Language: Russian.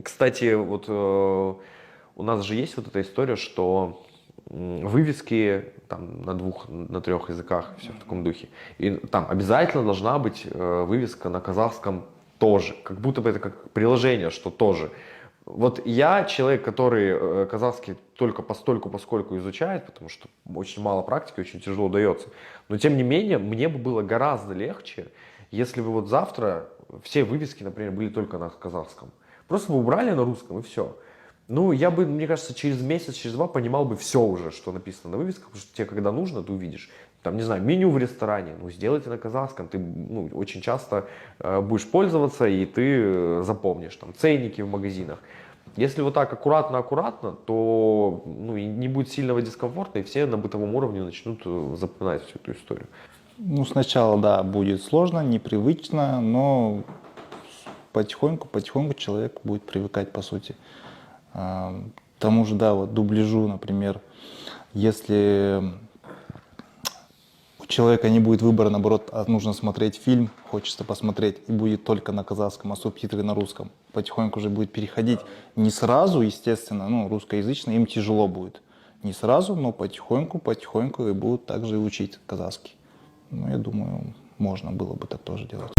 Кстати, вот у нас же есть вот эта история, что вывески там на двух, на трех языках, все в таком духе. И там обязательно должна быть вывеска на казахском тоже, как будто бы это как приложение, что тоже. Вот я человек, который казахский только постольку, поскольку изучает, потому что очень мало практики, очень тяжело дается. Но тем не менее, мне бы было гораздо легче, если бы вот завтра все вывески, например, были только на казахском. Просто бы убрали на русском и все. Ну, я бы, мне кажется, через месяц, через два понимал бы все уже, что написано на вывесках, потому что тебе, когда нужно, ты увидишь. Там, не знаю, меню в ресторане, ну, сделайте на казахском, ты, ну, очень часто будешь пользоваться, и ты запомнишь, там, ценники в магазинах. Если вот так аккуратно-аккуратно, то, ну, и не будет сильного дискомфорта, и все на бытовом уровне начнут запоминать всю эту историю. Ну, сначала, да, будет сложно, непривычно, но потихоньку человек будет привыкать, по сути. К тому же, да, вот дубляжу, например, если у человека не будет выбора, наоборот, нужно смотреть фильм, хочется посмотреть, и будет только на казахском, а субтитры на русском. Потихоньку уже будет переходить. Не сразу, естественно, ну, русскоязычно им тяжело будет. Не сразу, но потихоньку и будут также и учить казахский. Ну, я думаю, можно было бы так тоже делать.